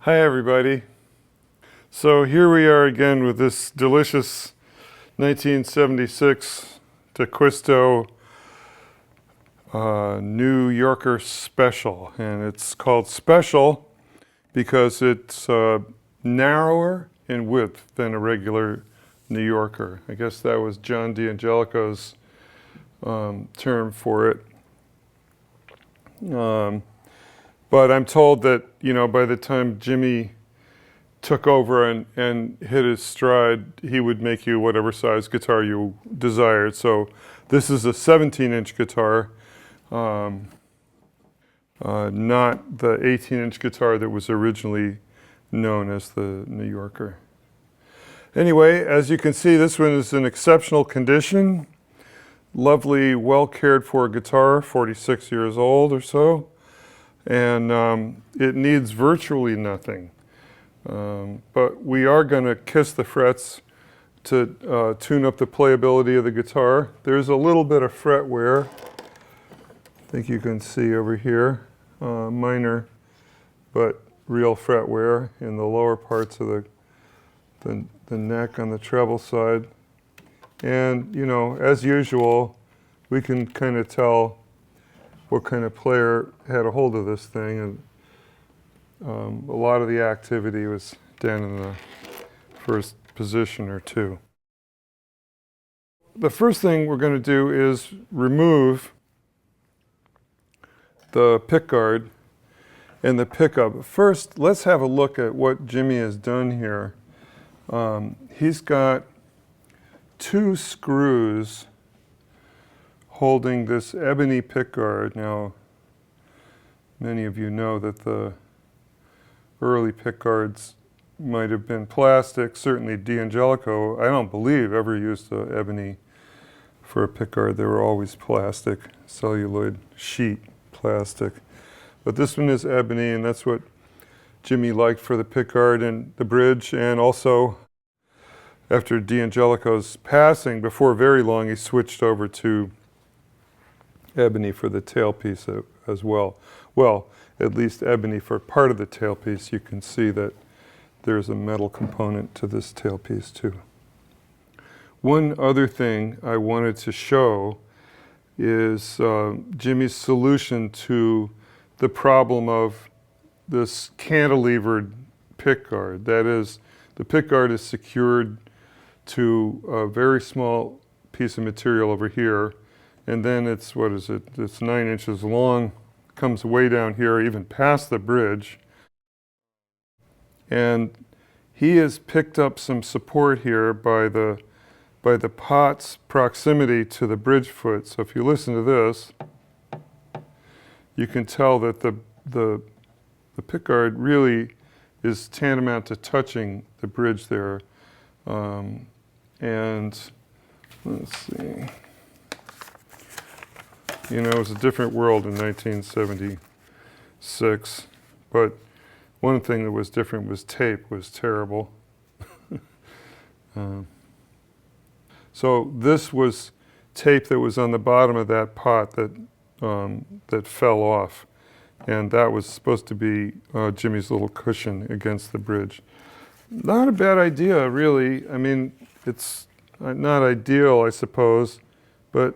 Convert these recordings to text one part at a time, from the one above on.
Hi everybody. So here we are again with this delicious 1976 D'Acquisto New Yorker Special. And it's called Special because it's narrower in width than a regular New Yorker. I guess that was John D'Angelico's term for it. But I'm told that, by the time Jimmy took over and hit his stride, he would make you whatever size guitar you desired. So this is a 17-inch guitar, not the 18-inch guitar that was originally known as the New Yorker. Anyway, as you can see, this one is in exceptional condition. Lovely, well cared for guitar, 46 years old or so. And it needs virtually nothing. But we are going to kiss the frets to tune up the playability of the guitar. There's a little bit of fret wear. I think you can see over here, minor but real fret wear in the lower parts of the neck on the treble side. And, as usual, we can kind of tell what kind of player had a hold of this thing. And a lot of the activity was down in the first position or two. The first thing we're going to do is remove the pickguard and the pickup. First, let's have a look at what Jimmy has done here. He's got two screws holding this ebony pickguard. Now, many of you know that the early pickguards might have been plastic. Certainly D'Angelico, I don't believe, ever used the ebony for a pickguard. They were always plastic, celluloid sheet plastic. But this one is ebony, and that's what Jimmy liked for the pickguard and the bridge. And also, after D'Angelico's passing, before very long, he switched over to ebony for the tailpiece as well. Well, at least ebony for part of the tailpiece. You can see that there's a metal component to this tailpiece too. One other thing I wanted to show is Jimmy's solution to the problem of this cantilevered pickguard. That is, the pickguard is secured to a very small piece of material over here, and then it's, it's 9 inches long, comes way down here, even past the bridge. And he has picked up some support here by the pot's proximity to the bridge foot. So if you listen to this, you can tell that the pickguard really is tantamount to touching the bridge there. And let's see. It was a different world in 1976, but one thing that was different was tape was terrible. So this was tape that was on the bottom of that pot that fell off, and that was supposed to be Jimmy's little cushion against the bridge. Not a bad idea, really. I mean, it's not ideal, I suppose, but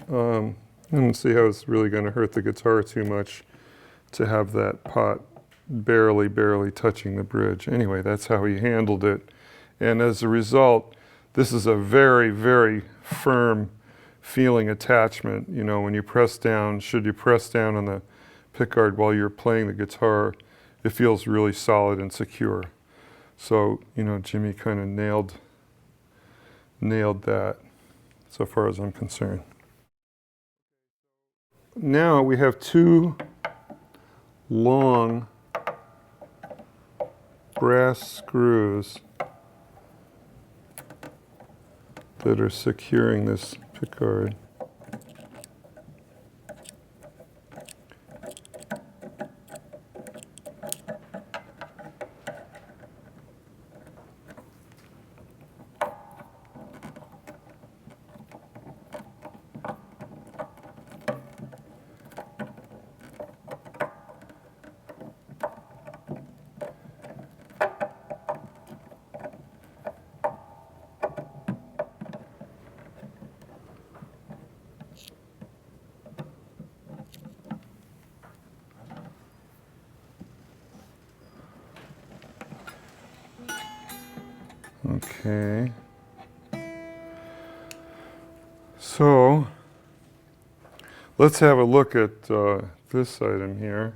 I don't see how it's really going to hurt the guitar too much to have that pot barely touching the bridge. Anyway, that's how he handled it. And as a result, this is a very, very firm feeling attachment. When you press down, should you press down on the pickguard while you're playing the guitar, it feels really solid and secure. So, Jimmy kind of nailed that, so far as I'm concerned. Now we have two long brass screws that are securing this pickguard. Okay. So let's have a look at this item here.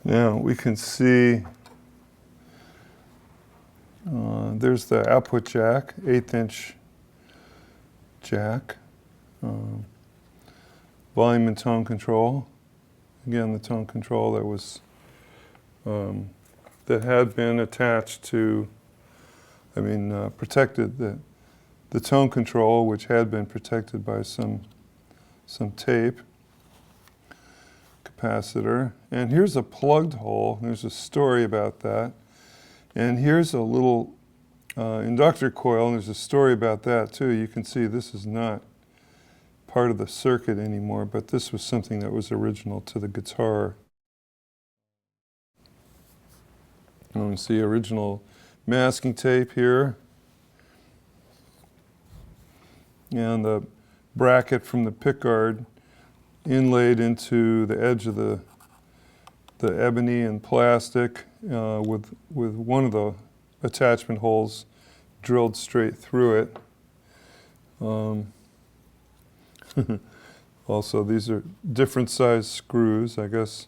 Now we can see there's the output jack, 1/8" jack, volume and tone control. Again, the tone control that was that had been attached to, protected the tone control, which had been protected by some tape. Capacitor, and here's a plugged hole. There's a story about that, and here's a little inductor coil, and there's a story about that too. You can see this is not part of the circuit anymore, but this was something that was original to the guitar. You can see original masking tape here, and the bracket from the pickguard inlaid into the edge of the ebony and plastic with one of the attachment holes drilled straight through it. Also, these are different size screws. I guess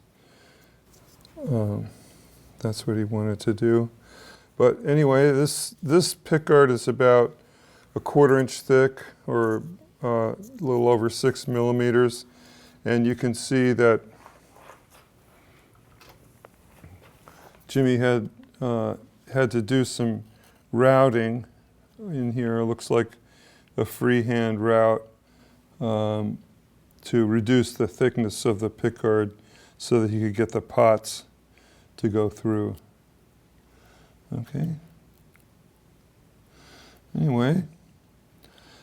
that's what he wanted to do. But anyway, this pickguard is about 1/4 inch thick, or a little over 6 millimeters. And you can see that Jimmy had to do some routing in here. It looks like a freehand route to reduce the thickness of the pickguard so that he could get the pots to go through. Okay. Anyway,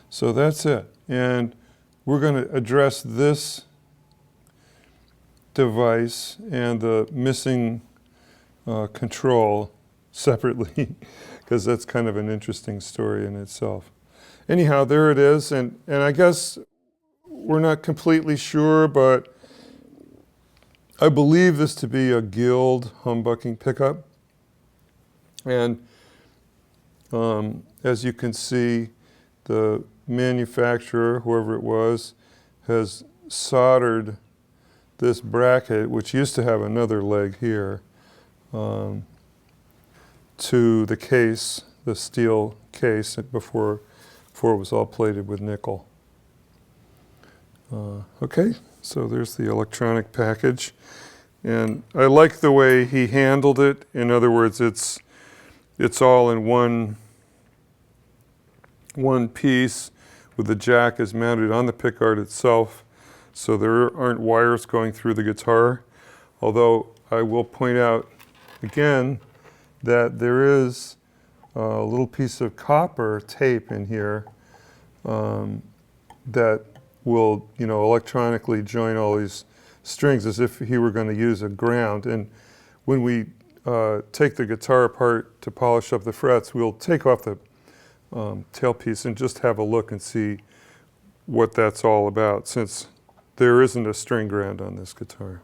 so that's it. And we're going to address this device and the missing control separately, because that's kind of an interesting story in itself. Anyhow, there it is, and I guess we're not completely sure, but I believe this to be a Guild humbucking pickup. And as you can see, the manufacturer, whoever it was, has soldered this bracket, which used to have another leg here, to the case, the steel case, before it was all plated with nickel. Okay, so there's the electronic package. And I like the way he handled it. In other words, it's all in one piece, with the jack is mounted on the pickguard itself, so there aren't wires going through the guitar. Although I will point out again that there is a little piece of copper tape in here that will, electronically join all these strings as if he were going to use a ground. And when we take the guitar apart to polish up the frets, we'll take off the tailpiece and just have a look and see what that's all about, since there isn't a string ground on this guitar.